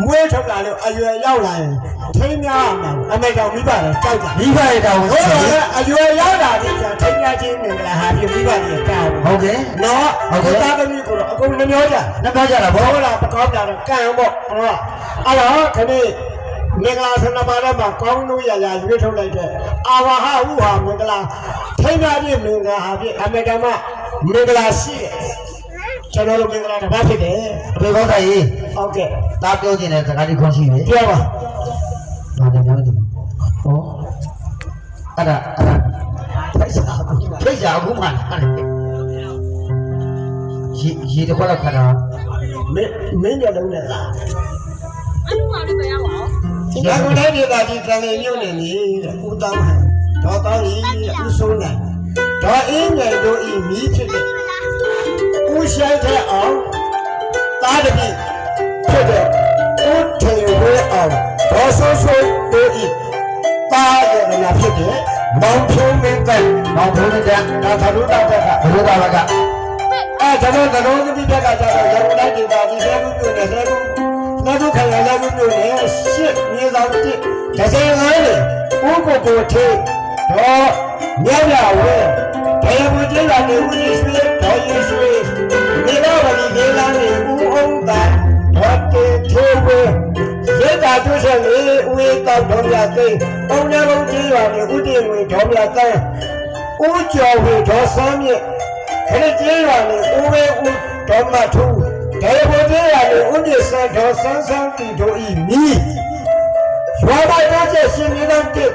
မွေးထုတ်လာလို့အရွယ်ရောက်လာရင်ထိန်းများအောင်အမေတော်မိဘလည်းကြောက်ကြမိဘရဲ့တောင်းဟုတ်တယ်အရွယ်ရောက်လာပြီကျထိန်းများချင်းမင်္ဂလာဟာပြမိဘတွေတောင်းဟုတ်ကဲ့နော်ဟုတ်သားသမီးကိုတော့အကုန်နှမျောကြကြတာဗော ဟုတ်လားပကောင်းကြတော့ကံပေါ့ဟုတ်အဲ့တော့ခဏမင်္ဂလာဆန္ဒပါရမှာကောင်းလို့ရရွေးထုတ်လိုက်တဲ့အာဝဟဟုဟာမင်္ဂလာထိန်းများချင်းမင်္ဂလာဟာပြအမေတော်မင်္ဂလာရှိတယ်ကျွန်တော်တို့မင်္ဂလာတစ်ပါးဖြစ်တယ်အဖေကောင်းတိုင်းဟုတ်ကဲ့တားပြောခြင်းတဲ့စကားလေးခွန်ရှိတယ်ပြောပါဘာလဲပြောတယ်ဟောအဲ့ဒါဖိတ်စာအခုမှရေတစ်ခွက်လောက်ခါတာမင်းရလုံးနဲ့လားအဲ့လိုမှလည်းမရပါဘူးဒါကိုလည်းဒီပါဒီကံလေးမြို့နေနေဦးတောင်းတော်တောင်းကြီးဦးဆုံးနိုင်တော်အင်းငယ်တို့ဤမိဖြစ်တဲ့ဦးရှိုင်းတဲ့အောင်တားတပိဖြစ်တဲ့ဦးထေဝဲအောင်ဒေါ်ဆိုးဆိုးတို့ဤတားရမလားဖြစ်တဲ့မောင်ဖြုံးမင်းတဲ့မောင်ဘုန်းကြီးကဒါသာလို့တောက်တဲ့ကဘုရားဘာကကျွန်တော်သမီးတက်ကကြတော့ရန်ကုန်တိုင်းဒေသကြီးဆဲမှုမြို့နယ်ဆဲမှုနောက်တစ်ခါလည်းလည်းမြို့နယ်ရှစ်မြေဆောင်တစ်ဒဇယ်ငန်းလေဦးကိုကိုထေတော့မြောက်ရဝဲဘယ်မှာကျလာနေဦးကြီးရွှေတော်ကြီးရွှေမြေတော်ဝတီဒေသနေဦးအောင်တန်တော့တေထိုးဝဲရေတာကျွတ်ဆက်လေဦးေတောက်တော်ရသိပုံရပုံကြီးရွာနေဦးတင်ဝင်တော်ရတန်းဦးကျော်ဝေဒေါ်စမ်းမြင့်ခရစ်ကျေးရွာနေဦးဝဲဦးဒေါ်မထူးဒေဝဒေရနေဦးပြဆန်တော်ဆန်းဆန်းတီတို့ဤမိရွာပိုင်တော့ချက်ရှင်နေတော့